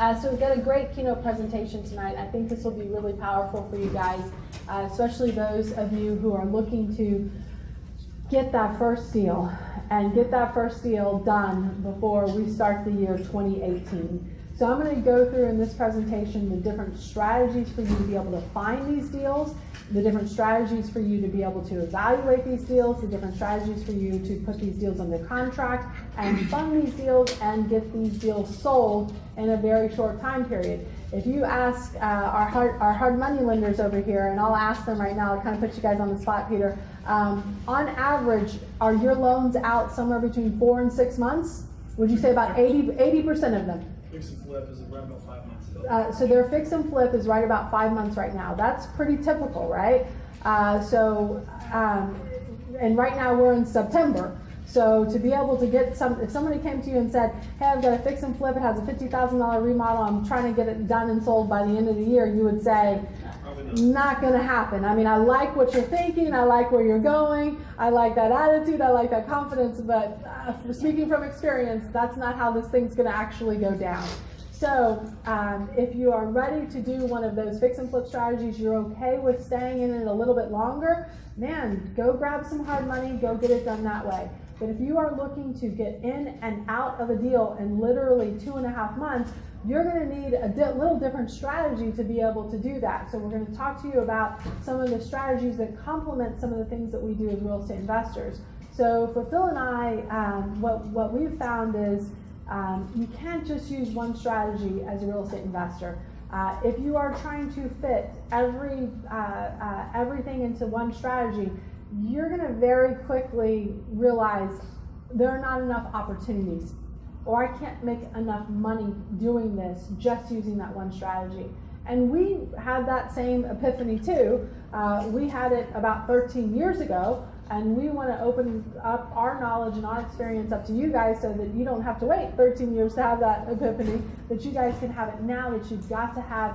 So we've got a great keynote presentation tonight. I think this will be really powerful for you guys, especially those of you who are looking to get that first deal and get that first deal done before we start the year 2018. So I'm going to go through in this presentation the different strategies for you to be able to find these deals, the different strategies for you to be able to evaluate these deals, the different strategies for you to put these deals under contract and fund these deals and get these deals sold in a very short time period. If you ask our hard money lenders over here, and I'll ask them right now, I'll kind of put you guys on the spot, Peter, on average, are your loans out somewhere between 4 and 6 months? Would you say about 80% of them? Fix and flip is around about 5 months. So their fix and flip is right about 5 months right now. That's pretty typical, right? And right now we're in September. So to be able to get if somebody came to you and said, hey, I've got a fix and flip, it has a $50,000 remodel, I'm trying to get it done and sold by the end of the year, you would say, not going to happen. I mean, I like what you're thinking, I like where you're going, I like that attitude, I like that confidence, but speaking from experience, that's not how this thing's going to actually go down. So if you are ready to do one of those fix and flip strategies, you're okay with staying in it a little bit longer, man, go grab some hard money, go get it done that way. But if you are looking to get in and out of a deal in literally 2.5 months, you're going to need a little different strategy to be able to do that. So we're going to talk to you about some of the strategies that complement some of the things that we do as real estate investors. So for Phil and I, what we've found is you can't just use one strategy as a real estate investor. If you are trying to fit everything into one strategy, you're going to very quickly realize there are not enough opportunities, or I can't make enough money doing this just using that one strategy. And we had that same epiphany too. We had it about 13 years ago, and we want to open up our knowledge and our experience up to you guys so that you don't have to wait 13 years to have that epiphany, that you guys can have it now, that you've got to have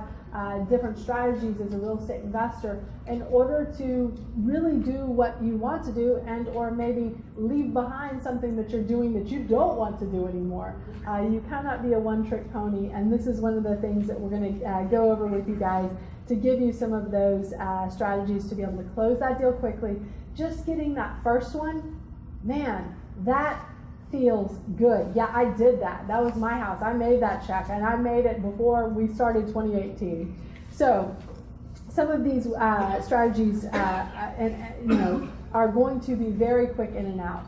different strategies as a real estate investor in order to really do what you want to do, and or maybe leave behind something that you're doing that you don't want to do anymore. You cannot be a one-trick pony, and this is one of the things that we're going to go over with you guys to give you some of those strategies to be able to close that deal quickly. Just getting that first one, man, that feels good. Yeah, I did that. That was my house. I made that check, and I made it before we started 2018. So some of these strategies are going to be very quick in and out.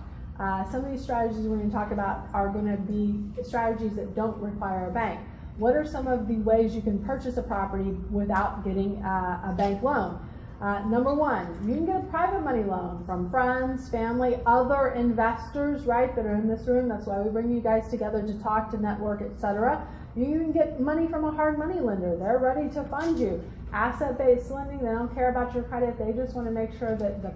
Some of these strategies we're going to talk about are going to be strategies that don't require a bank. What are some of the ways you can purchase a property without getting a bank loan? Number one, you can get a private money loan from friends, family, other investors, right, that are in this room. That's why we bring you guys together to talk, to network, etc. You can get money from a hard money lender. They're ready to fund you. Asset-based lending, they don't care about your credit. They just want to make sure that the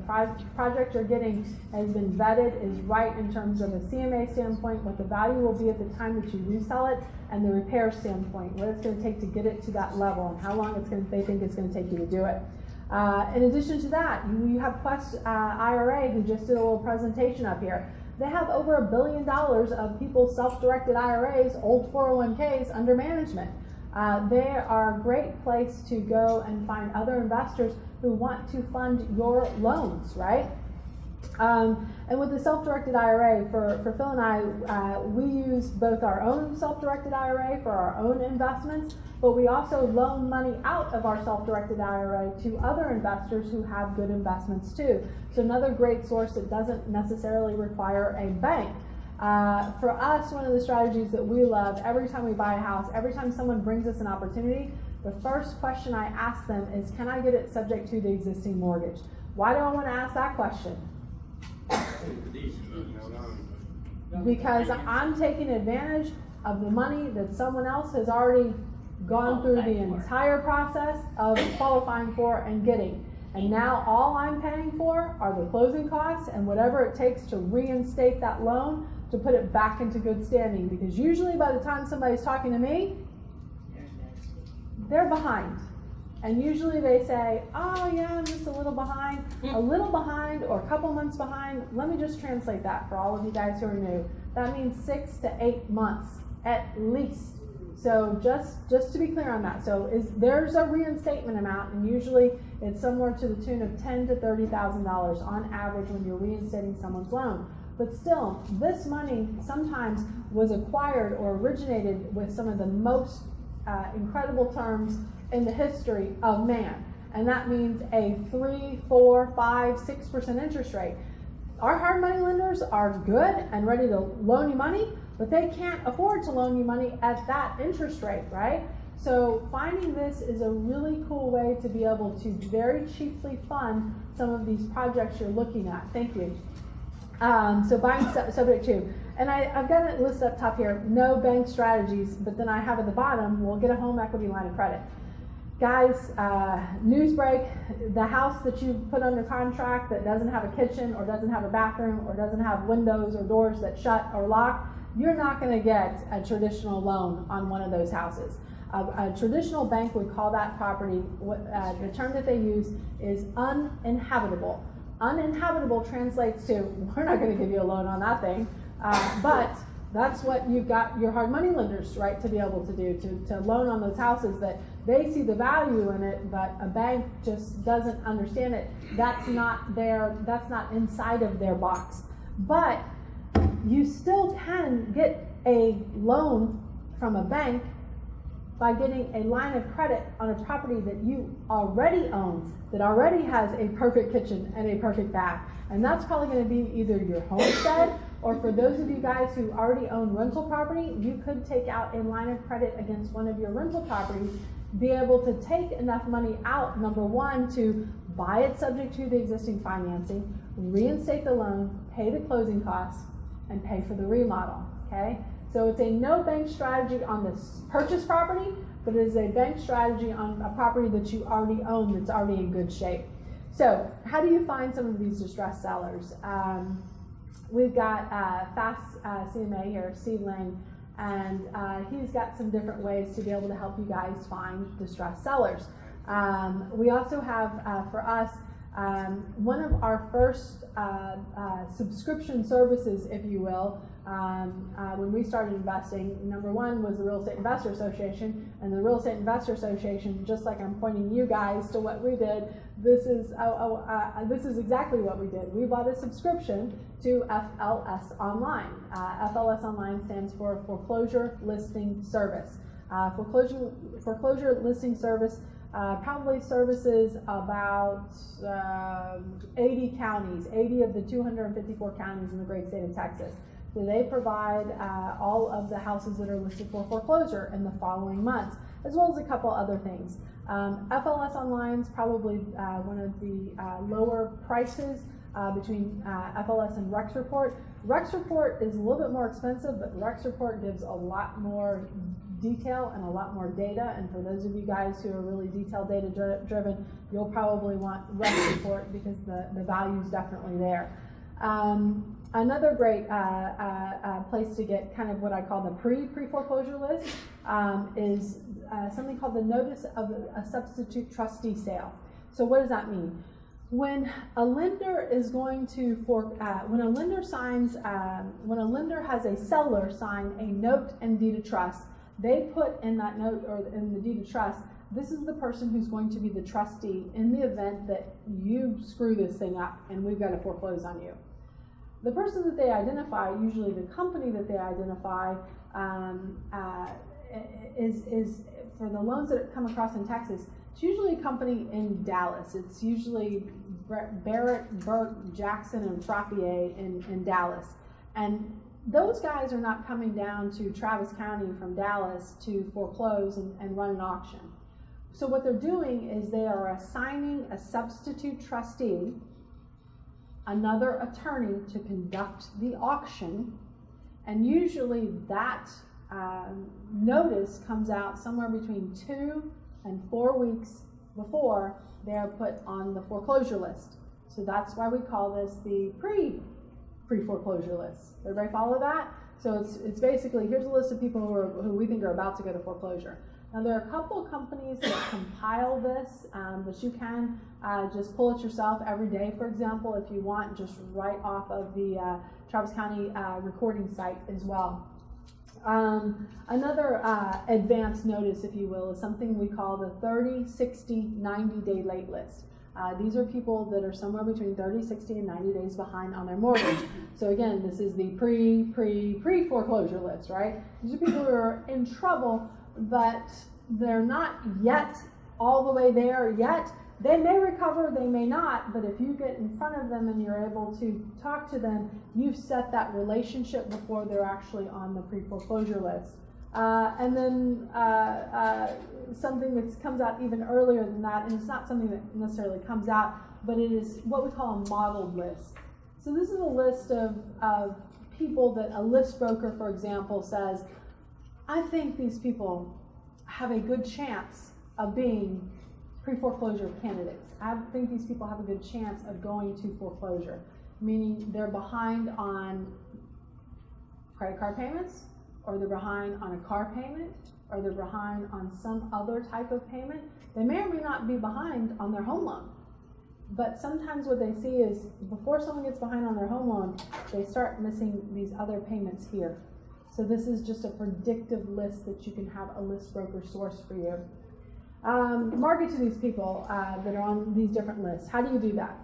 project you're getting has been vetted, is right in terms of a CMA standpoint, what the value will be at the time that you resell it, and the repair standpoint, what it's going to take to get it to that level, and how long they think it's going to take you to do it. In addition to that, you have Quest IRA, who just did a little presentation up here. They have over $1 billion of people's self-directed IRAs, old 401ks, under management. They are a great place to go and find other investors who want to fund your loans, right? And with the self-directed IRA, for Phil and I, we use both our own self-directed IRA for our own investments, but we also loan money out of our self-directed IRA to other investors who have good investments too. So another great source that doesn't necessarily require a bank. For us, one of the strategies that we love, every time we buy a house, every time someone brings us an opportunity, the first question I ask them is, can I get it subject to the existing mortgage? Why do I want to ask that question? Because I'm taking advantage of the money that someone else has already gone through the entire process of qualifying for and getting. And now all I'm paying for are the closing costs and whatever it takes to reinstate that loan to put it back into good standing. Because usually by the time somebody's talking to me, they're behind. And usually they say, oh yeah, I'm just a little behind. A little behind or a couple months behind. Let me just translate that for all of you guys who are new. That means 6 to 8 months at least So just to be clear on that, so there's a reinstatement amount, and usually it's somewhere to the tune of $10,000 to $30,000 on average when you're reinstating someone's loan. But still, this money sometimes was acquired or originated with some of the most incredible terms in the history of man, and that means a 3, 4, 5, 6% interest rate. Our hard money lenders are good and ready to loan you money, but they can't afford to loan you money at that interest rate, right? So finding this is a really cool way to be able to very cheaply fund some of these projects you're looking at. Thank you. So buying subject to, and I've got it listed up top here, no bank strategies, but then I have at the bottom, we'll get a home equity line of credit. Guys, news break, the house that you put under contract that doesn't have a kitchen or doesn't have a bathroom or doesn't have windows or doors that shut or lock, you're not going to get a traditional loan on one of those houses. A traditional bank would call that property, the term that they use is uninhabitable. Uninhabitable translates to, we're not going to give you a loan on that thing, but that's what you've got your hard money lenders, right, to be able to do, to loan on those houses that they see the value in it, but a bank just doesn't understand it. That's not inside of their box. But you still can get a loan from a bank by getting a line of credit on a property that you already own, that already has a perfect kitchen and a perfect bath. And that's probably going to be either your homestead, or for those of you guys who already own rental property, you could take out a line of credit against one of your rental properties, be able to take enough money out, number one, to buy it subject to the existing financing, reinstate the loan, pay the closing costs, and pay for the remodel, okay? So it's a no bank strategy on this purchase property, but it is a bank strategy on a property that you already own that's already in good shape. So how do you find some of these distressed sellers? We've got Fast CMA here, Steve Lang, and he's got some different ways to be able to help you guys find distressed sellers. We also have, for us, one of our first subscription services, if you will, when we started investing, number one was the Real Estate Investor Association, and the Real Estate Investor Association, just like I'm pointing you guys to what we did, this is exactly what we did. We bought a subscription to FLS Online. FLS Online stands for Foreclosure Listing Service. Foreclosure Listing Service probably services about 80 counties, 80 of the 254 counties in the great state of Texas. So they provide all of the houses that are listed for foreclosure in the following months, as well as a couple other things. FLS Online is probably one of the lower prices between FLS and Rex Report. Rex Report is a little bit more expensive, but Rex Report gives a lot more detail and a lot more data, and for those of you guys who are really detail data driven, you'll probably want Rex Report because the value is definitely there. Another great place to get kind of what I call the pre-foreclosure list is something called the Notice of a Substitute Trustee Sale. So what does that mean? When a lender is going to, when a lender has a seller sign a note and deed of trust, they put in that note or in the deed of trust, this is the person who's going to be the trustee in the event that you screw this thing up and we've got to foreclose on you. The person that they identify, usually the company that they identify, is for the loans that come across in Texas, it's usually a company in Dallas. It's usually Barrett, Burke, Jackson, and Frappier in Dallas. And those guys are not coming down to Travis County from Dallas to foreclose and run an auction. So what they're doing is they are assigning a substitute trustee, another attorney to conduct the auction, and usually that notice comes out somewhere between 2 and 4 weeks before they are put on the foreclosure list. So that's why we call this the pre-foreclosure list. Everybody follow that? So it's basically, here's a list of people who we think are about to go to foreclosure. Now there are a couple of companies that compile this, but you can just pull it yourself every day, for example, if you want, just right off of the Travis County recording site as well. Another advanced notice, if you will, is something we call the 30, 60, 90-day late list. These are people that are somewhere between 30, 60, and 90 days behind on their mortgage. So again, this is the pre-foreclosure list, right? These are people who are in trouble, but they're not yet all the way there yet. They may recover, they may not, but if you get in front of them and you're able to talk to them, you've set that relationship before they're actually on the pre-foreclosure list. And then something that comes out even earlier than that, and it's not something that necessarily comes out, but it is what we call a modeled list. So this is a list of people that a list broker, for example, says, I think these people have a good chance of being pre-foreclosure candidates. I think these people have a good chance of going to foreclosure, meaning they're behind on credit card payments, or they're behind on a car payment, or they're behind on some other type of payment. They may or may not be behind on their home loan. But sometimes what they see is before someone gets behind on their home loan, they start missing these other payments here. So this is just a predictive list that you can have a list broker source for you. Market to these people that are on these different lists. How do you do that?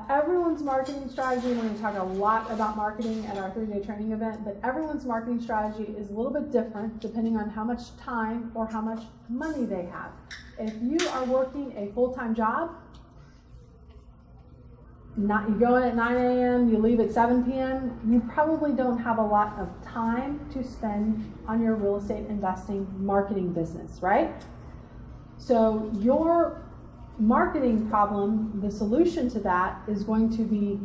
Everyone's marketing strategy, we're going to talk a lot about marketing at our 3-day training event, but everyone's marketing strategy is a little bit different depending on how much time or how much money they have. If you are working a full-time job, you go in at 9 a.m., you leave at 7 p.m., you probably don't have a lot of time to spend on your real estate investing marketing business, right? So your marketing problem, the solution to that is going to be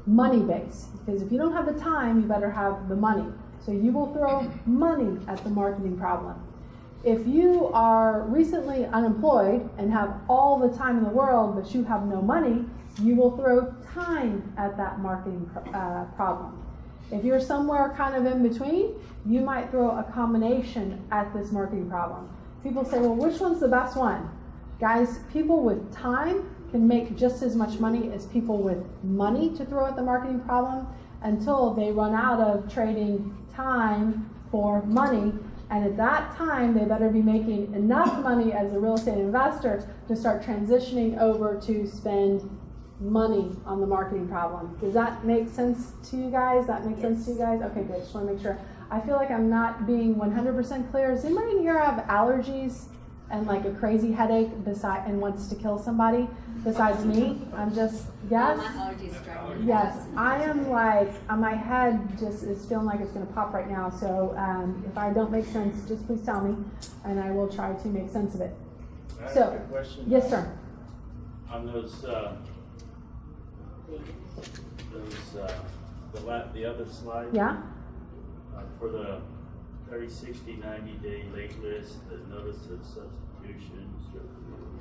money-based. Because if you don't have the time, you better have the money. So you will throw money at the marketing problem. If you are recently unemployed and have all the time in the world, but you have no money, you will throw time at that marketing problem. If you're somewhere kind of in between, you might throw a combination at this marketing problem. People say, well, which one's the best one? Guys, people with time can make just as much money as people with money to throw at the marketing problem until they run out of trading time for money. And at that time, they better be making enough money as a real estate investor to start transitioning over to spend money on the marketing problem. Does that make sense to you guys? That makes sense to you guys? Okay, good. Just want to make sure. I feel like I'm not being 100% clear. Does anybody in here have allergies and like a crazy headache and wants to kill somebody besides me? I'm just, yes? My allergies strong. Yes, I am like, my head just is feeling like it's going to pop right now. So if I don't make sense, just please tell me and I will try to make sense of it. I have So, a question. yes, sir. On those, the other slide. Yeah? For the 30, 60, 90-day late list, the notice of substitutions,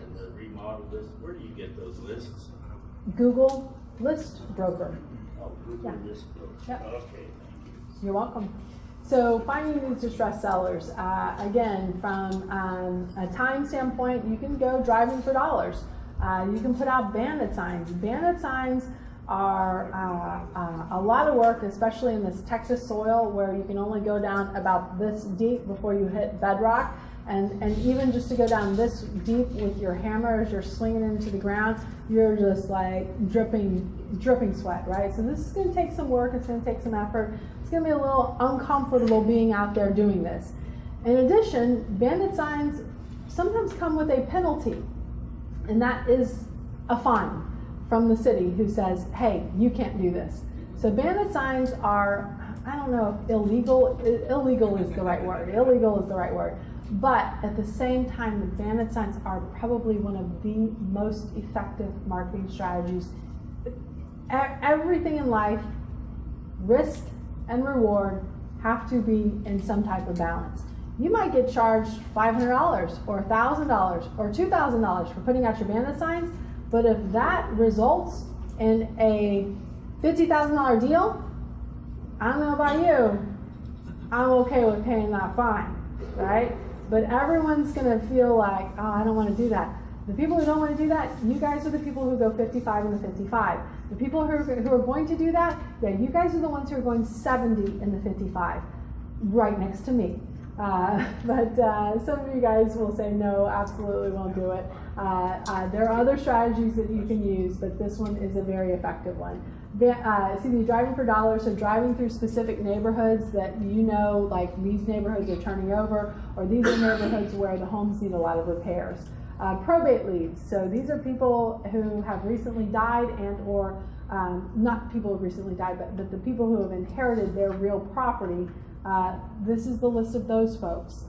and the remodel list, where do you get those lists? Google List Broker. Oh, Google Yeah. List Broker. Yep. Okay, thank you. You're welcome. So finding these distressed sellers, again, from a time standpoint, you can go driving for dollars. You can put out bandit signs. Bandit signs are a lot of work, especially in this Texas soil where you can only go down about this deep before you hit bedrock. And even just to go down this deep with your hammer as you're swinging into the ground, you're just like dripping sweat, right? So this is going to take some work. It's going to take some effort. It's going to be a little uncomfortable being out there doing this. In addition, bandit signs sometimes come with a penalty, and that is a fine from the city who says, hey, you can't do this. So bandit signs are, I don't know if illegal is the right word. Illegal is the right word. But at the same time, the bandit signs are probably one of the most effective marketing strategies. Everything in life, risk and reward, have to be in some type of balance. You might get charged $500 or $1,000 or $2,000 for putting out your bandit signs, but if that results in a $50,000 deal, I don't know about you, I'm okay with paying that fine, right? But everyone's gonna feel like, oh, I don't wanna do that. The people who don't wanna do that, you guys are the people who go 55 and the 55. The people who are going to do that, yeah, you guys are the ones who are going 70 in the 55. right next to me. But some of you guys will say, no, absolutely won't do it. There are other strategies that you can use, but this one is a very effective one. Driving for dollars, so driving through specific neighborhoods that you know, like these neighborhoods are turning over, or these are neighborhoods where the homes need a lot of repairs. Probate leads, so these are people who have recently died and or, not people who recently died, but the people who have inherited their real property. This is the list of those folks.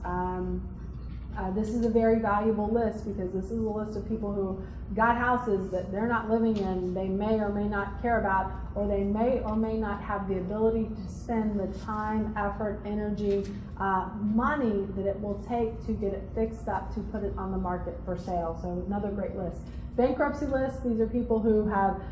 This is a very valuable list because this is a list of people who got houses that they're not living in, they may or may not care about, or they may or may not have the ability to spend the time, effort, energy, money that it will take to get it fixed up to put it on the market for sale. So another great list. Bankruptcy list, these are people who have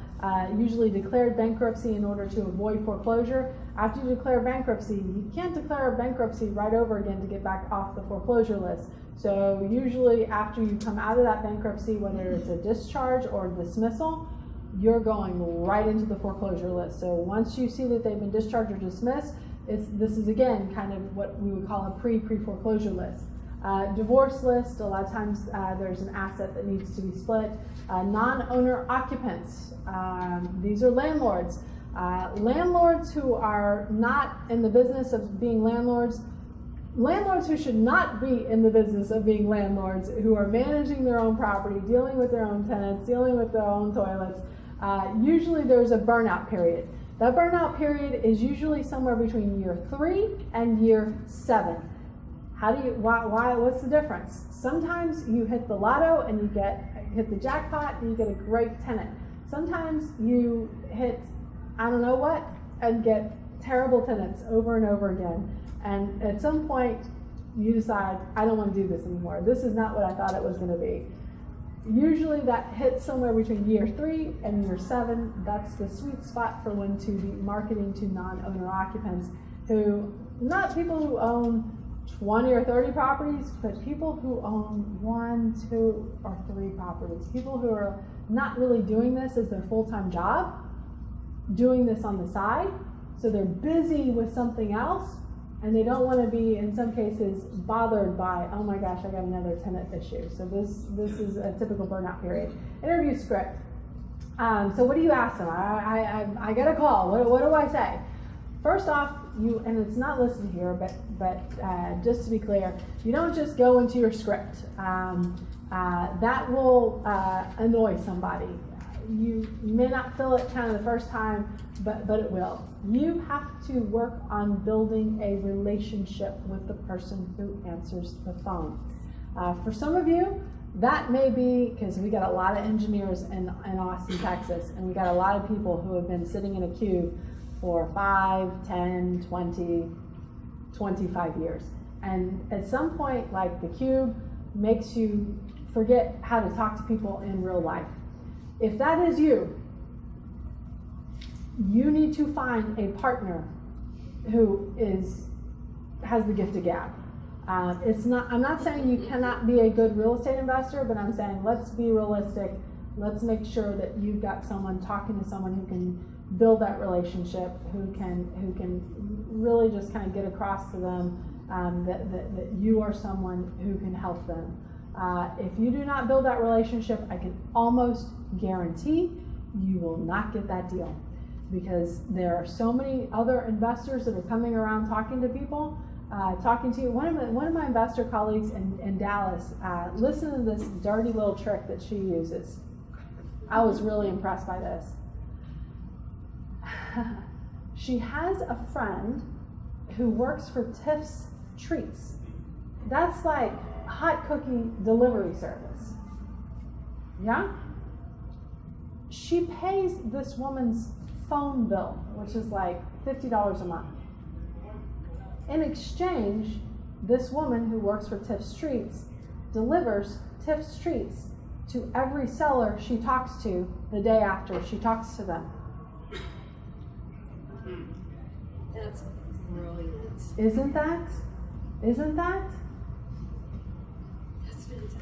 usually declared bankruptcy in order to avoid foreclosure. After you declare bankruptcy, you can't declare a bankruptcy right over again to get back off the foreclosure list. So usually after you come out of that bankruptcy, whether it's a discharge or dismissal, you're going right into the foreclosure list. So once you see that they've been discharged or dismissed, this is again kind of what we would call a pre-foreclosure list. Divorce list, a lot of times there's an asset that needs to be split. Non-owner occupants, these are landlords. Landlords who are not in the business of being landlords, landlords who should not be in the business of being landlords, who are managing their own property, dealing with their own tenants, dealing with their own toilets. Usually there's a burnout period. That burnout period is usually somewhere between year 3 and year 7. What's the difference? Sometimes you hit the lotto and you hit the jackpot and you get a great tenant. Sometimes you hit, I don't know what, and get terrible tenants over and over again. And at some point you decide, I don't want to do this anymore. This is not what I thought it was going to be. Usually that hits somewhere between year 3 and year 7. That's the sweet spot for when to be marketing to non-owner occupants, who, not people who own 20 or 30 properties, but people who own 1, 2, or 3 properties. People who are not really doing this as their full-time job, doing this on the side, so they're busy with something else, and they don't want to be, in some cases, bothered by, oh my gosh, I got another tenant issue. So this is a typical burnout period. Interview script. So what do you ask them? I get a call. What do I say? First off, and it's not listed here, but just to be clear, you don't just go into your script. That will annoy somebody. You may not fill it kind of the first time, but it will. You have to work on building a relationship with the person who answers the phone. For some of you, that may be because we got a lot of engineers in Austin, Texas, and we got a lot of people who have been sitting in a queue for 5, 10, 20, 25 years. And at some point, like the cube makes you forget how to talk to people in real life. If that is you, you need to find a partner who has the gift of gab. I'm not saying you cannot be a good real estate investor, but I'm saying let's be realistic. Let's make sure that you've got someone talking to someone who can build that relationship, who can really just kind of get across to them that you are someone who can help them. If you do not build that relationship, I can almost guarantee you will not get that deal, because there are so many other investors that are coming around talking to people, talking to you. One of my investor colleagues in Dallas, listen to this dirty little trick that she uses. I was really impressed by this. She has a friend who works for Tiff's Treats. That's like hot cookie delivery service. Yeah? She pays this woman's phone bill, which is like $50 a month. In exchange, this woman who works for Tiff's Treats delivers Tiff's Treats to every seller she talks to the day after she talks to them. That's brilliant. Isn't that? That's fantastic.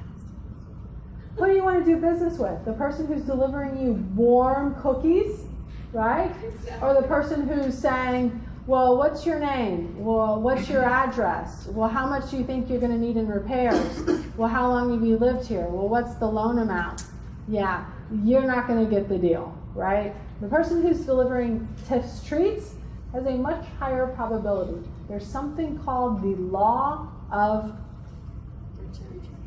Who do you want to do business with? The person who's delivering you warm cookies, right? Exactly. Or the person who's saying, Well, what's your name? Well, what's your address? Well, how much do you think you're going to need in repairs? Well, how long have you lived here? Well, what's the loan amount? Yeah, you're not going to get the deal, right? The person who's delivering tips treats has a much higher probability. There's something called the law of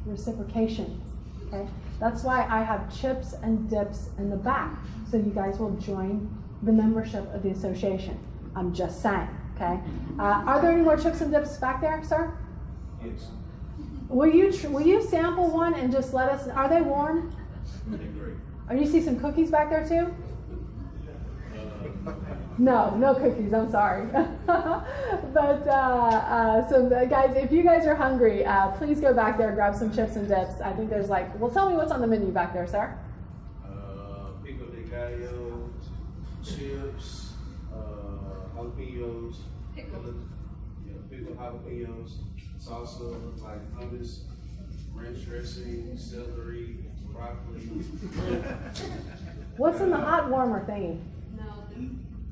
reciprocation, okay? That's why I have chips and dips in the back, so you guys will join the membership of the association. I'm just saying, okay? Are there any more chips and dips back there, sir? Yes. Will you sample one and just let us, are they worn? Oh, you see some cookies back there too? No cookies, I'm sorry. But, so guys, if you guys are hungry, please go back there, grab some chips and dips. I think there's well, tell me what's on the menu back there, sir. Pico de gallo, chips, jalapenos, pickled jalapenos, salsa, like hummus, ranch dressing, celery, broccoli. What's in the hot warmer thingy?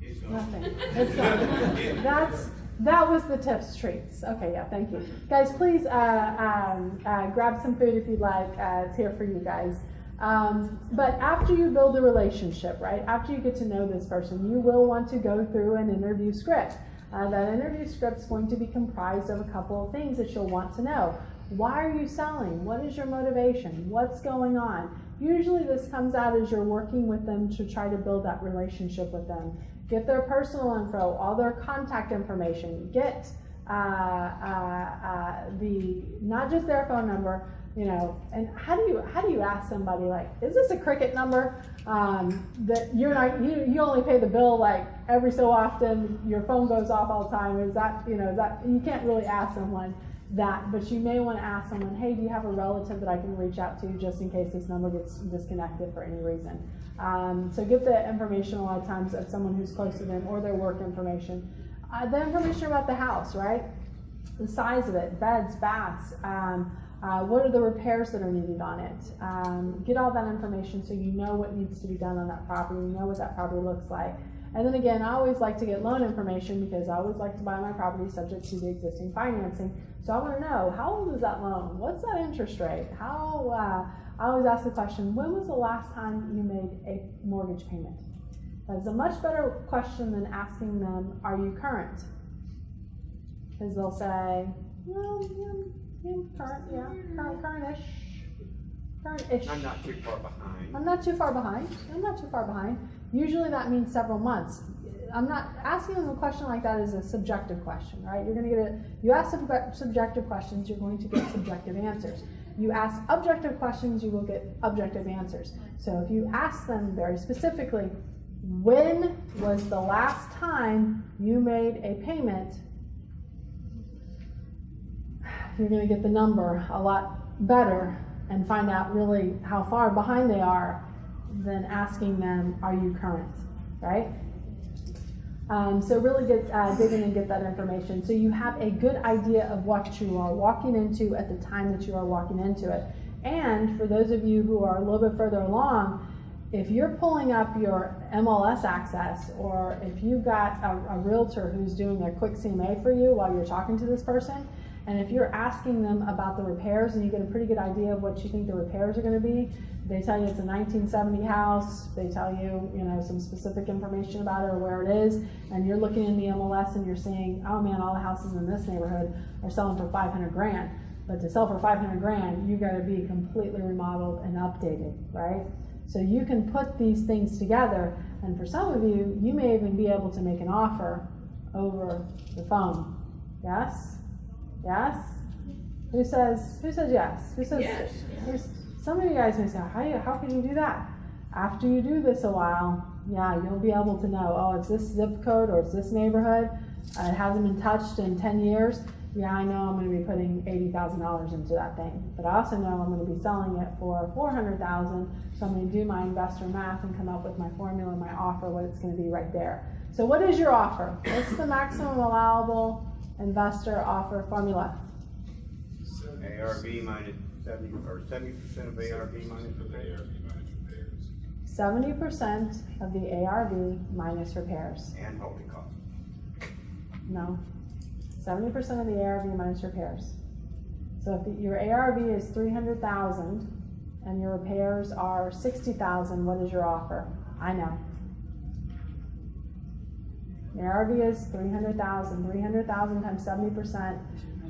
It's gone. Nothing. It's gone. That was the tips treats. Okay, yeah, thank you. Guys, please grab some food if you'd like. It's here for you guys. But after you build a relationship, right, after you get to know this person, you will want to go through an interview script. That interview script is going to be comprised of a couple of things that you'll want to know. Why are you selling? What is your motivation? What's going on? Usually this comes out as you're working with them to try to build that relationship with them. Get their personal info, all their contact information. Get not just their phone number, and how do you ask somebody, like, is this a cricket number that you only pay the bill like every so often, your phone goes off all the time? Is that you can't really ask someone that, but you may want to ask someone, hey, do you have a relative that I can reach out to just in case this number gets disconnected for any reason? So get the information a lot of times of someone who's close to them, or their work information. The information about the house, right? The size of it, beds, baths, what are the repairs that are needed on it? Get all that information so you know what needs to be done on that property, you know what that property looks like. And then again, I always like to get loan information because I always like to buy my property subject to the existing financing. So I want to know, how old is that loan? What's that interest rate? I always ask the question, when was the last time you made a mortgage payment? That's a much better question than asking them, are you current? Because they'll say, well, current-ish. I'm not too far behind. I'm not too far behind. Usually that means several months. I'm not asking them a question like that is a subjective question, right? You ask subjective questions, you're going to get subjective answers. You ask objective questions, you will get objective answers. So if you ask them very specifically, when was the last time you made a payment, you're going to get the number a lot better and find out really how far behind they are than asking them, are you current, right? So really dig in and get that information so you have a good idea of what you are walking into at the time that you are walking into it. And for those of you who are a little bit further along, if you're pulling up your MLS access, or if you've got a realtor who's doing a quick CMA for you while you're talking to this person, and if you're asking them about the repairs and you get a pretty good idea of what you think the repairs are going to be, they tell you it's a 1970 house, they tell you, some specific information about it or where it is, and you're looking in the MLS and you're seeing, oh man, all the houses in this neighborhood are selling for 500 grand. But to sell for 500 grand, you got to be completely remodeled and updated, right? So you can put these things together, and for some of you, you may even be able to make an offer over the phone. Yes? Yes? Who says yes? Who says yes? Some of you guys may say, how can you do that? After you do this a while, yeah, you'll be able to know, oh, it's this zip code or it's this neighborhood. It hasn't been touched in 10 years. Yeah, I know I'm going to be putting $80,000 into that thing. But I also know I'm going to be selling it for $400,000. So I'm going to do my investor math and come up with my formula, my offer, what it's going to be right there. So what is your offer? What's the maximum allowable investor offer formula? ARV minus 70% of ARV minus repairs. 70% of the ARV minus repairs. And holding costs. No. 70% of the ARV minus repairs. So if your ARV is 300,000 and your repairs are 60,000, what is your offer? I know. The ARV is 300,000. 300,000 times 70%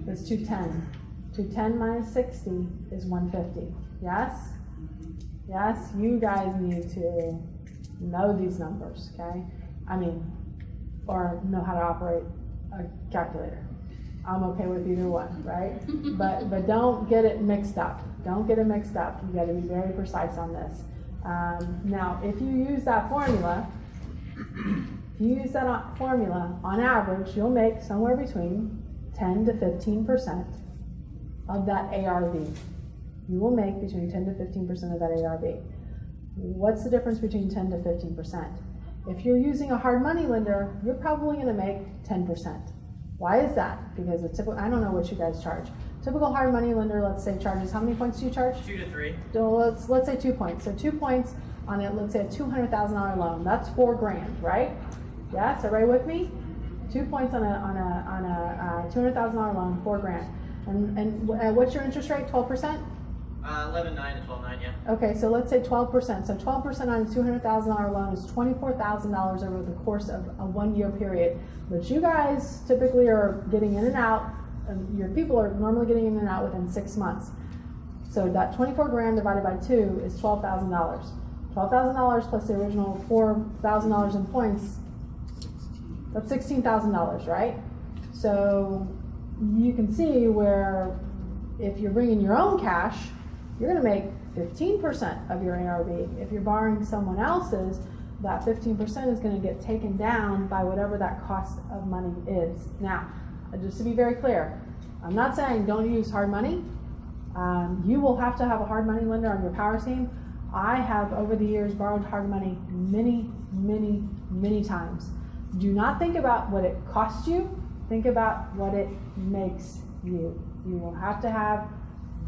is 210. 210 minus 60 is 150. Yes? Yes, you guys need to know these numbers, okay? Or know how to operate a calculator. I'm okay with either one, right? But don't get it mixed up. Don't get it mixed up. You gotta be very precise on this. Now, if you use that formula, on average, you'll make somewhere between 10 to 15% of that ARV. You will make between 10 to 15% of that ARV. What's the difference between 10 to 15%? If you're using a hard money lender, you're probably gonna make 10%. Why is that? Because I don't know what you guys charge. Typical hard money lender, let's say, charges, how many points do you charge? 2 to 3. So let's say 2 points. So 2 points on it, let's say a $200,000 loan. That's $4,000, right? Yes, everybody with me? 2 points on a $200,000 loan, $4,000. And what's your interest rate? 12%? 11.9 to 12.9, yeah. Okay, so let's say 12%. So 12% on a $200,000 loan is $24,000 over the course of a 1 year period. But you guys typically are getting in and out, and your people are normally getting in and out within 6 months. So that $24,000 divided by 2 is $12,000. $12,000 plus the original $4,000 in points, that's $16,000, right? So you can see where if you're bringing your own cash, you're going to make 15% of your ARV. If you're borrowing someone else's, that 15% is going to get taken down by whatever that cost of money is. Now, just to be very clear, I'm not saying don't use hard money. You will have to have a hard money lender on your power team. I have over the years borrowed hard money many, many, many times. Do not think about what it costs you. Think about what it makes you. You will have to have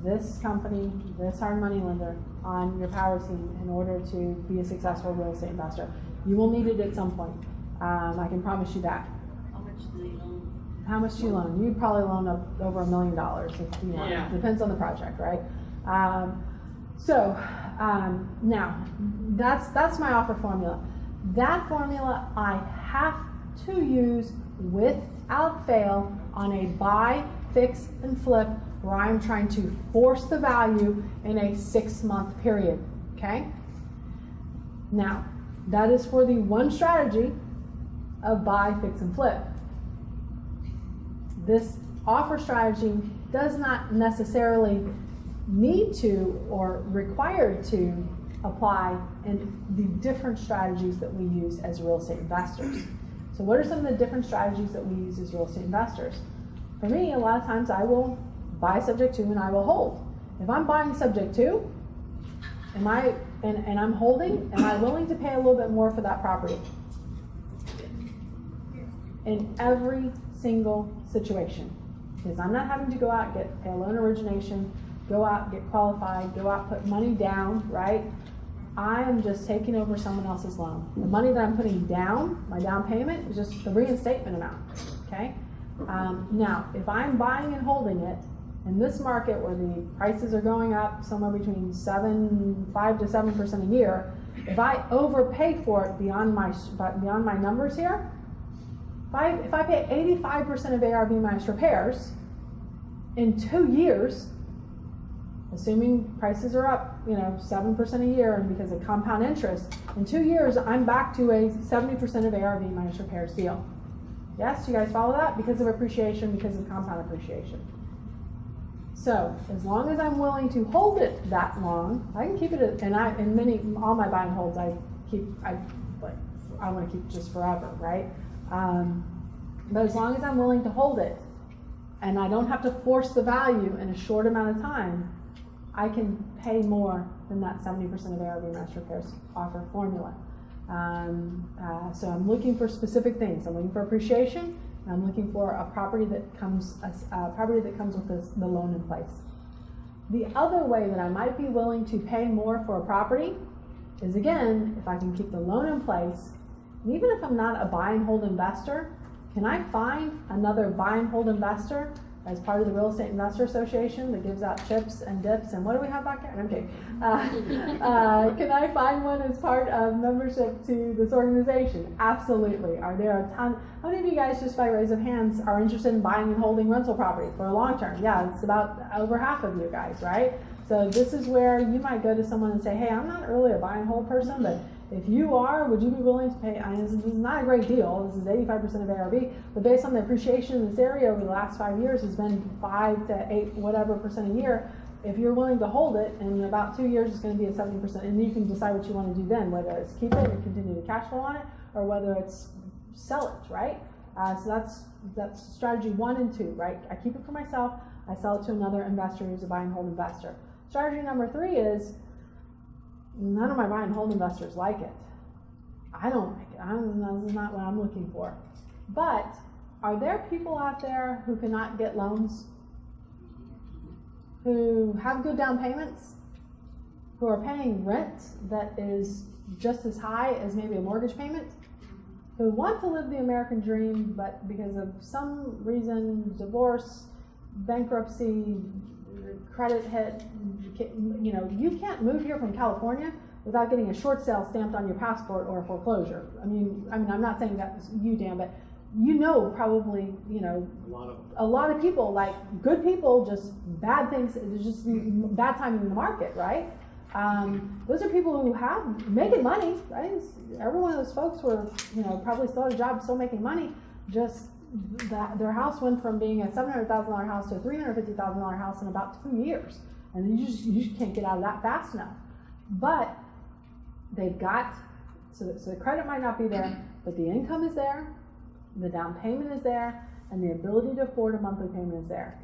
this company, this hard money lender on your power team in order to be a successful real estate investor. You will need it at some point. I can promise you that. How much do they loan? How much do you loan? You'd probably loan up over $1 million if you want. Yeah. Depends on the project, right? Now that's my offer formula. That formula I have to use without fail on a buy, fix, and flip where I'm trying to force the value in a 6-month period, okay? Now, that is for the one strategy of buy, fix, and flip. This offer strategy does not necessarily need to or required to apply in the different strategies that we use as real estate investors. So what are some of the different strategies that we use as real estate investors? For me, a lot of times I will buy subject to and I will hold. If I'm buying subject to, and I'm holding, am I willing to pay a little bit more for that property? In every single situation. Because I'm not having to go out and pay a loan origination, go out, get qualified, go out, put money down, right? I am just taking over someone else's loan. The money that I'm putting down, my down payment, is just the reinstatement amount, okay? Now, if I'm buying and holding it, in this market where the prices are going up somewhere between 5 to 7% a year, if I overpay for it beyond my numbers here, if I pay 85% of ARV minus repairs in 2 years, assuming prices are up, 7% a year, and because of compound interest, in 2 years I'm back to a 70% of ARV minus repairs deal. Yes, you guys follow that? Because of appreciation, because of compound appreciation. So as long as I'm willing to hold it that long, I can keep it. All my buy and holds, I want to keep just forever, right? But as long as I'm willing to hold it, and I don't have to force the value in a short amount of time, I can pay more than that 70% of ARV master repairs offer formula. So I'm looking for specific things. I'm looking for appreciation. And I'm looking for a property that comes with the loan in place. The other way that I might be willing to pay more for a property is, again, if I can keep the loan in place, and even if I'm not a buy and hold investor, Can I find another buy and hold investor as part of the Real Estate Investor Association that gives out chips and dips, and what do we have back there? I'm kidding. Can I find one as part of membership to this organization? Absolutely. Are there a ton? How many of you guys, just by raise of hands, are interested in buying and holding rental property for a long term? Yeah, it's about over half of you guys, right? So this is where you might go to someone and say, hey, I'm not really a buy and hold person, but if you are, would you be willing to pay? I mean, this is not a great deal. This is 85% of ARV, but based on the appreciation in this area over the last 5 years has been 5 to 8 whatever percent a year. If you're willing to hold it, in about 2 years it's going to be at 70%, and you can decide what you want to do then, whether it's keep it and continue to cash flow on it, or whether it's sell it, right? So that's strategy 1 and 2, right? I keep it for myself. I sell it to another investor who's a buy and hold investor. Strategy number 3 is none of my buy and hold investors like it. I don't like it. This is not what I'm looking for. But are there people out there who cannot get loans, who have good down payments, who are paying rent that is just as high as maybe a mortgage payment, who want to live the American dream, but because of some reason, divorce, bankruptcy, credit hit, you can't move here from California without getting a short sale stamped on your passport or a foreclosure. I mean, I'm not saying that's you, Dan, but probably, a lot of people, like good people, just bad things, just bad timing in the market, right? Those are people who have making money, right? Every one of those folks were, probably still had a job, still making money, just that their house went from being a $700,000 house to a $350,000 house in about 2 years, and you just can't get out of that fast enough. But they've got so the credit might not be there, but the income is there, the down payment is there, and the ability to afford a monthly payment is there.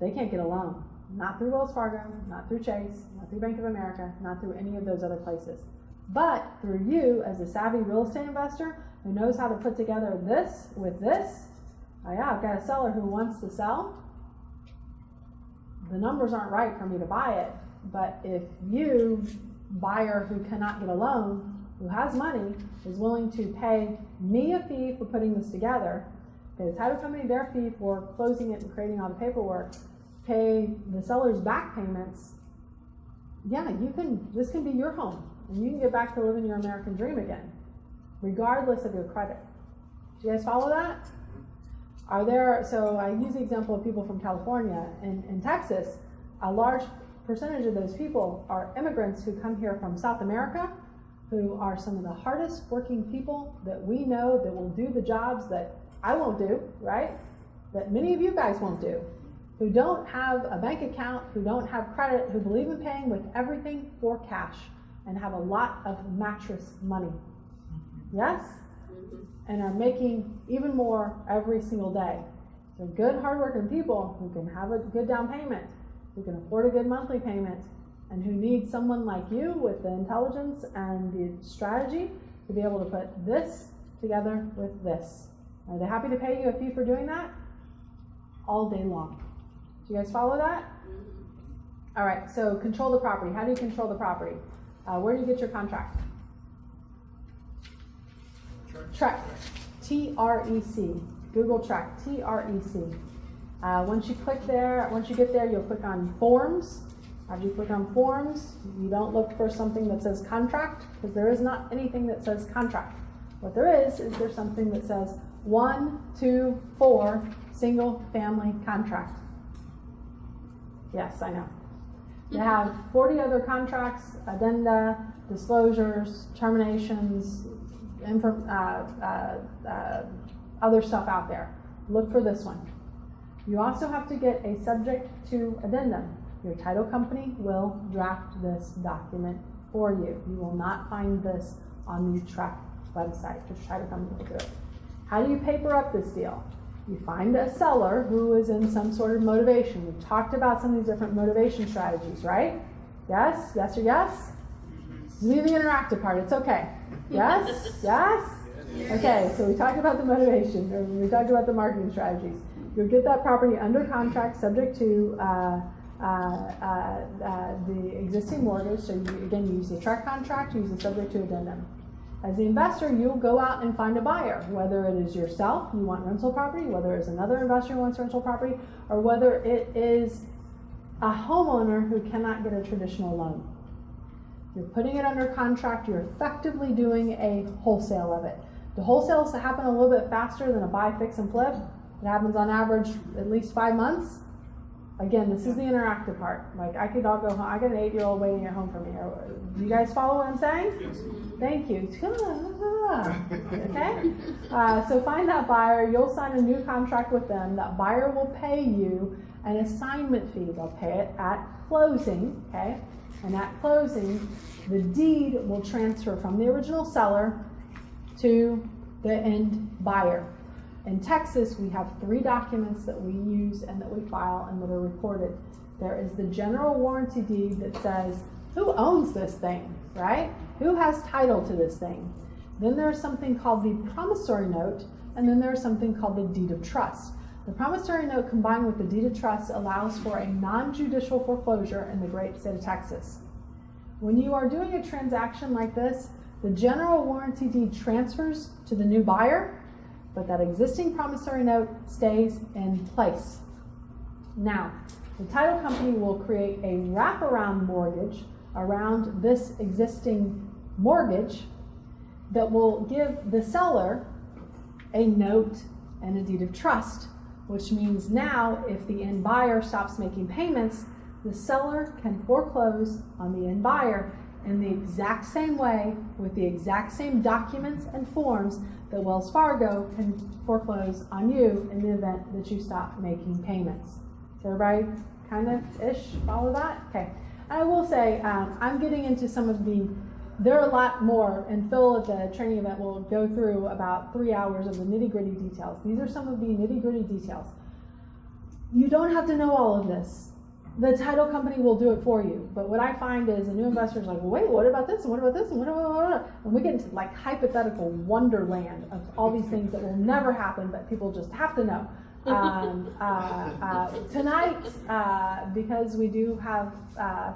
They can't get a loan, not through Wells Fargo, not through Chase, not through Bank of America, not through any of those other places, but through you as a savvy real estate investor who knows how to put together this with this. Oh yeah, I've got a seller who wants to sell. The numbers aren't right for me to buy it, but if you, buyer who cannot get a loan, who has money, is willing to pay me a fee for putting this together, pay the title company their fee for closing it and creating all the paperwork, pay the seller's back payments, yeah, this can be your home, and you can get back to living your American dream again, regardless of your credit. Do you guys follow that? So I use the example of people from California. In Texas, a large percentage of those people are immigrants who come here from South America, who are some of the hardest working people that we know that will do the jobs that I won't do, right? That many of you guys won't do, who don't have a bank account, who don't have credit, who believe in paying with everything for cash, and have a lot of mattress money. Yes? And are making even more every single day. So good, hardworking people who can have a good down payment, who can afford a good monthly payment, and who need someone like you with the intelligence and the strategy to be able to put this together with this. Are they happy to pay you a fee for doing that? All day long. Do you guys follow that? All right, so control the property. How do you control the property? Where do you get your contract? Trek, T-R-E-C, Google Trek, T-R-E-C. Once you get there, you'll click on Forms. After you click on Forms, you don't look for something that says Contract, because there is not anything that says Contract. What there is there's something that says 1, 2, 4, single family contract. Yes, I know. They have 40 other contracts, addenda, disclosures, terminations, other stuff out there. Look for this one. You also have to get a subject to addendum. Your title company will draft this document for you. You will not find this on the Trek website. Your title company will do it. How do you paper up this deal? You find a seller who is in some sort of motivation. We've talked about some of these different motivation strategies, right? Yes? Yes or yes? This is the interactive part. It's okay. Yes? Yes? Okay, so we talked about the motivation, or we talked about the marketing strategies. You'll get that property under contract subject to the existing mortgage. So you use the Trek contract, you use the subject to addendum. As the investor, you'll go out and find a buyer, whether it is yourself, you want rental property, whether it's another investor who wants rental property, or whether it is a homeowner who cannot get a traditional loan. You're putting it under contract, you're effectively doing a wholesale of it. The wholesales happen a little bit faster than a buy, fix, and flip. It happens on average at least 5 months. Again, this is the interactive part. Like, I could all go home. I got an 8-year-old waiting at home for me. Do you guys follow what I'm saying? Yes. Thank you. Okay? So find that buyer. You'll sign a new contract with them. That buyer will pay you an assignment fee. They'll pay it at closing, okay? And at closing, the deed will transfer from the original seller to the end buyer. In Texas, we have 3 documents that we use and that we file and that are recorded. There is the general warranty deed that says who owns this thing, right? Who has title to this thing? Then there's something called the promissory note, and then there's something called the deed of trust. The promissory note combined with the deed of trust allows for a non-judicial foreclosure in the great state of Texas. When you are doing a transaction like this, the general warranty deed transfers to the new buyer, but that existing promissory note stays in place. Now, the title company will create a wraparound mortgage around this existing mortgage that will give the seller a note and a deed of trust, which means now if the end buyer stops making payments, the seller can foreclose on the end buyer in the exact same way with the exact same documents and forms that Wells Fargo can foreclose on you in the event that you stop making payments. So everybody kind of ish follow that? Okay. I will say, I'm getting into some of there are a lot more, and Phil at the training event will go through about 3 hours of the nitty-gritty details. These are some of the nitty-gritty details. You don't have to know all of this. The title company will do it for you. But what I find is a new investor is like, well, wait, what about this? And what about this? And what about, and we get into like hypothetical wonderland of all these things that will never happen, but people just have to know. Tonight, because we do have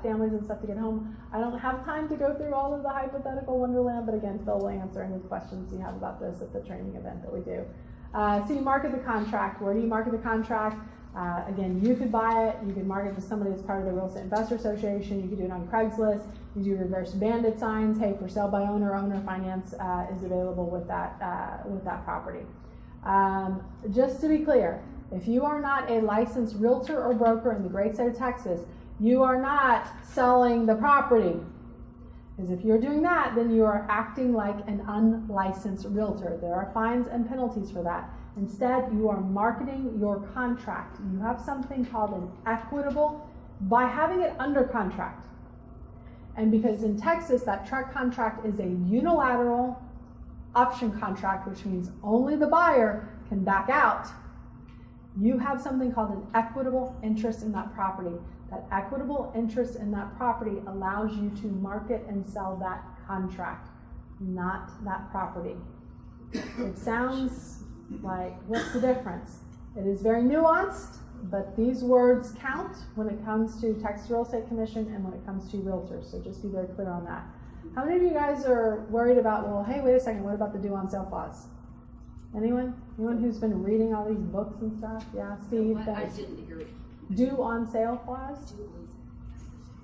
families and stuff to get home, I don't have time to go through all of the hypothetical wonderland, but again, Phil will answer any questions you have about this at the training event that we do. So you market the contract. Where do you market the contract? Again, you could buy it, you could market to somebody that's part of the Real Estate Investor Association, you could do it on Craigslist, you do reverse bandit signs, hey, for sale by owner, owner finance is available with that property. Just to be clear, if you are not a licensed realtor or broker in the great state of Texas, you are not selling the property. Because if you're doing that, then you are acting like an unlicensed realtor. There are fines and penalties for that. Instead, you are marketing your contract. You have something called an equitable by having it under contract. And because in Texas, that contract is a unilateral option contract, which means only the buyer can back out, you have something called an equitable interest in that property. That equitable interest in that property allows you to market and sell that contract, not that property. It sounds like, what's the difference? It is very nuanced, but these words count when it comes to Texas Real Estate Commission and when it comes to realtors, so just be very clear on that. How many of you guys are worried about, well, hey, wait a second, what about the due on sale clause? Anyone? Anyone who's been reading all these books and stuff? Yeah, Steve? What? I didn't hear it. Due on sale clause?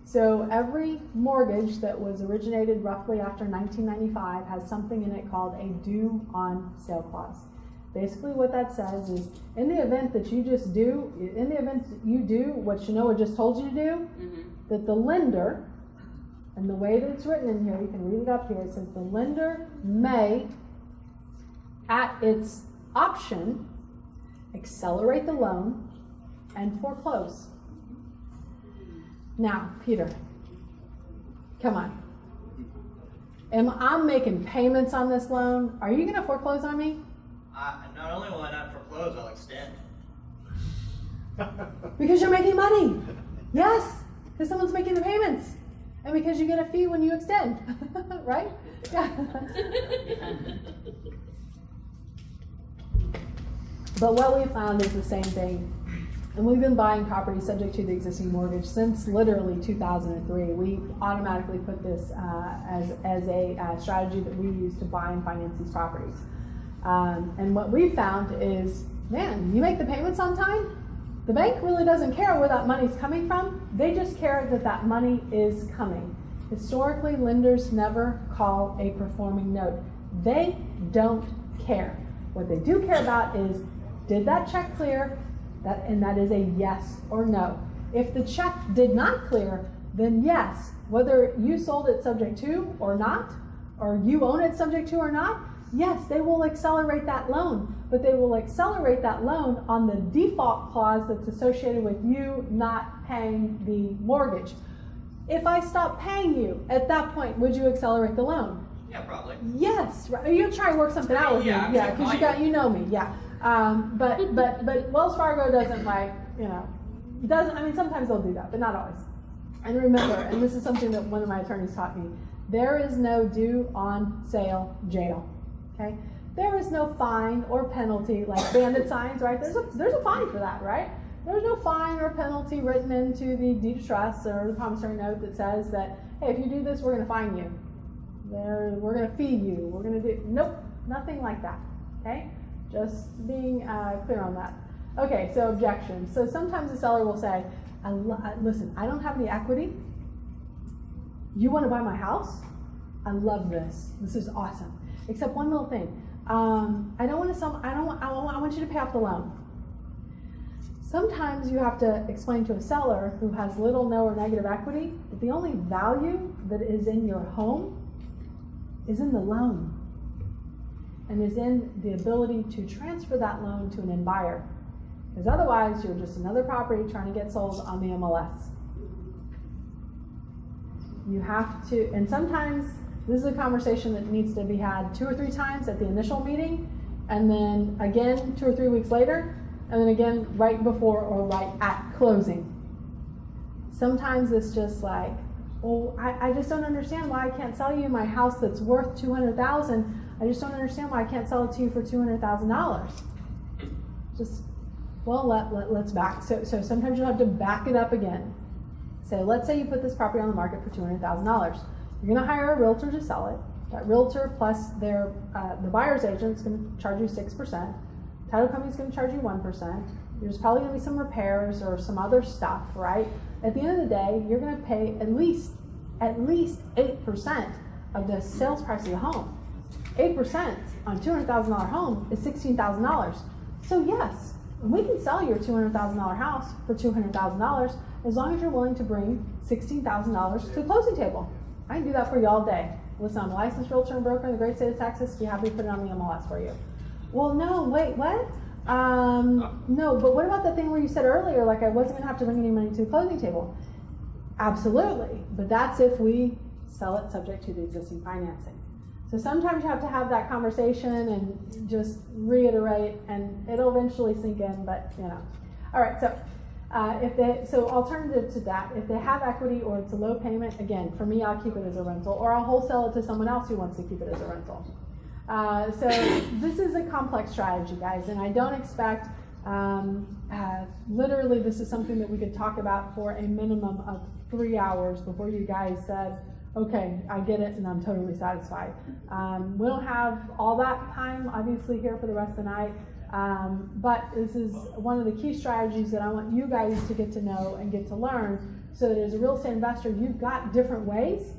So every mortgage that was originated roughly after 1995 has something in it called a due on sale clause. Basically what that says is, in the event that you do what Shanoa just told you to do, that the lender, and the way that it's written in here, you can read it up here, it says the lender may, at its option, accelerate the loan and foreclose. Now, Peter, come on. I'm making payments on this loan. Are you going to foreclose on me? Not only will I not foreclose, I'll extend. Because you're making money. Yes, because someone's making the payments. And because you get a fee when you extend. Right? Yeah. But what we found is the same thing And we've been buying properties subject to the existing mortgage since literally 2003. We automatically put this as a strategy that we use to buy and finance these properties. And what we've found is, man, you make the payments on time, the bank really doesn't care where that money's coming from. They just care that that money is coming. Historically, lenders never call a performing note. They don't care. What they do care about is, did that check clear? And that is a yes or no. If the check did not clear, then yes, whether you sold it subject to or not, or you own it subject to or not, yes, they will accelerate that loan, but they will accelerate that loan on the default clause that's associated with you not paying the mortgage. If I stop paying you, at that point, would you accelerate the loan? Yeah, probably. Yes, right. You'll try and work something out with Yeah, me. Yeah, because you know me. Yeah. But Wells Fargo doesn't doesn't. I mean, sometimes they'll do that, but not always. And remember, and this is something that one of my attorneys taught me: there is no due on sale jail. Okay, there is no fine or penalty like bandit signs, right? There's a fine for that, right? There's no fine or penalty written into the deed of trust or the promissory note that says that, hey, if you do this, we're going to fine you. We're going to fee you. We're going to do, nope, nothing like that. Okay, just being clear on that. Okay, so objections. So sometimes the seller will say, listen, I don't have any equity. You want to buy my house? I love this. This is awesome. Except one little thing. I don't want to sell. I want you to pay off the loan. Sometimes you have to explain to a seller who has little, no, or negative equity that the only value that is in your home is in the loan, and is in the ability to transfer that loan to an end buyer. Because otherwise, you're just another property trying to get sold on the MLS. You have to, and sometimes this is a conversation that needs to be had 2 or 3 times at the initial meeting, and then again 2 or 3 weeks later, and then again right before or right at closing. Sometimes it's just like, oh, I just don't understand why I can't sell you my house that's worth $200,000. I just don't understand why I can't sell it to you for $200,000. Just, well, let's back. So sometimes you'll have to back it up again. So let's say you put this property on the market for $200,000. You're going to hire a realtor to sell it. That realtor plus the buyer's agent is going to charge you 6%. Title company is going to charge you 1%. There's probably going to be some repairs or some other stuff, right? At the end of the day, you're going to pay at least 8% of the sales price of the home. 8% on a $200,000 home is $16,000. So yes, we can sell your $200,000 house for $200,000 as long as you're willing to bring $16,000 to the closing table. I can do that for you all day. Listen, I'm a licensed realtor and broker in the great state of Texas. Be happy to put it on the MLS for you. Well, no, wait, what? No, but what about the thing where you said earlier, like I wasn't going to have to bring any money to the closing table? Absolutely, but that's if we sell it subject to the existing financing. So sometimes you have to have that conversation and just reiterate, and it'll eventually sink in, but you know. All right, so alternative to that, if they have equity or it's a low payment, again, for me, I'll keep it as a rental, or I'll wholesale it to someone else who wants to keep it as a rental. So this is a complex strategy, guys, and I don't expect, literally this is something that we could talk about for a minimum of 3 hours before you guys said, okay, I get it and I'm totally satisfied. We don't have all that time, obviously, here for the rest of the night, but this is one of the key strategies that I want you guys to get to know and get to learn, so that as a real estate investor, you've got different ways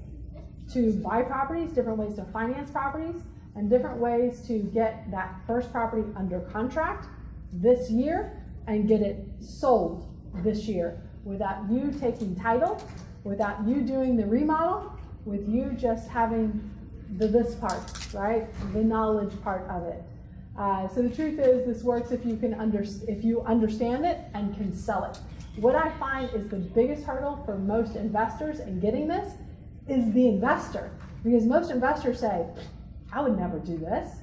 to buy properties, different ways to finance properties, and different ways to get that first property under contract this year and get it sold this year without you taking title, without you doing the remodel, with you just having this part, right? The knowledge part of it. So the truth is, this works if you understand it and can sell it. What I find is the biggest hurdle for most investors in getting this is the investor, because most investors say, I would never do this.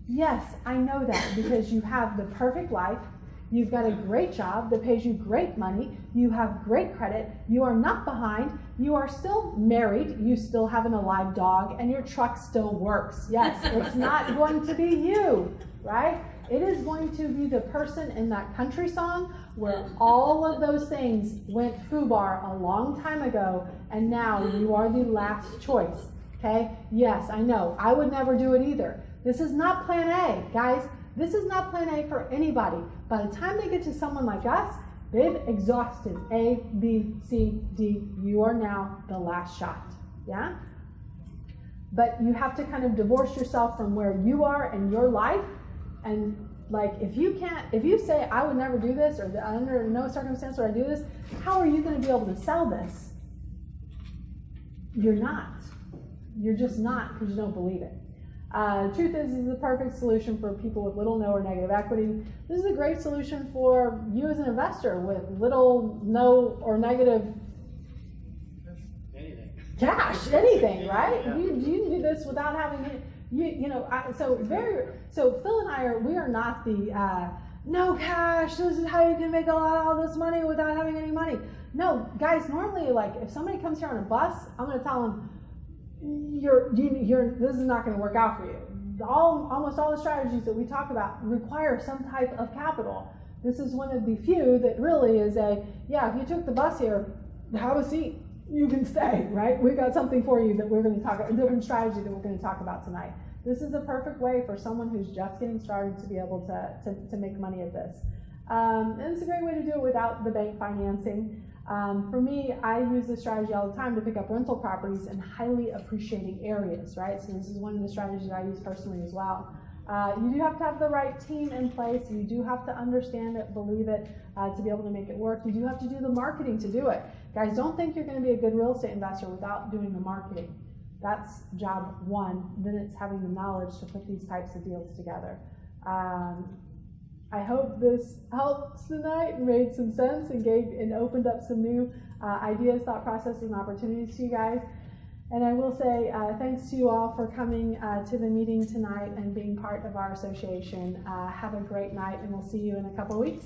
Yes, I know that, because you have the perfect life, you've got a great job that pays you great money, you have great credit, you are not behind, you are still married, you still have an alive dog, and your truck still works. Yes, it's not going to be you, right? It is going to be the person in that country song where all of those things went foobar a long time ago, and now you are the last choice. Okay? Yes, I know. I would never do it either. This is not plan A, guys. This is not plan A for anybody. By the time they get to someone like us, they've exhausted A, B, C, D. You are now the last shot. Yeah? But you have to kind of divorce yourself from where you are in your life. And like, if you say, I would never do this, or under no circumstance would I do this, how are you going to be able to sell this? You're not. You're just not, because you don't believe it. Truth is the perfect solution for people with little, no, or negative equity. This is a great solution for you as an investor with little, no, or negative cash, anything, right? Yeah. You can do this without having it. So Phil and I we are not the no cash. This is how you can make all this money without having any money. No, guys. Normally, like if somebody comes here on a bus, I'm going to tell them this is not going to work out for you. Almost all the strategies that we talk about require some type of capital. This is one of the few that really is if you took the bus here, have a seat. You can stay, right? We've got something for you that we're going to talk about, a different strategy that we're going to talk about tonight. This is a perfect way for someone who's just getting started to be able to make money at this. And it's a great way to do it without the bank financing. For me, I use this strategy all the time to pick up rental properties in highly appreciating areas, right? So this is one of the strategies I use personally as well. You do have to have the right team in place. You do have to understand it, believe it, to be able to make it work. You do have to do the marketing to do it. Guys, don't think you're going to be a good real estate investor without doing the marketing. That's job one. Then it's having the knowledge to put these types of deals together. I hope this helped tonight and made some sense and opened up some new ideas, thought processes, and opportunities to you guys. And I will say thanks to you all for coming to the meeting tonight and being part of our association. Have a great night, and we'll see you in a couple of weeks.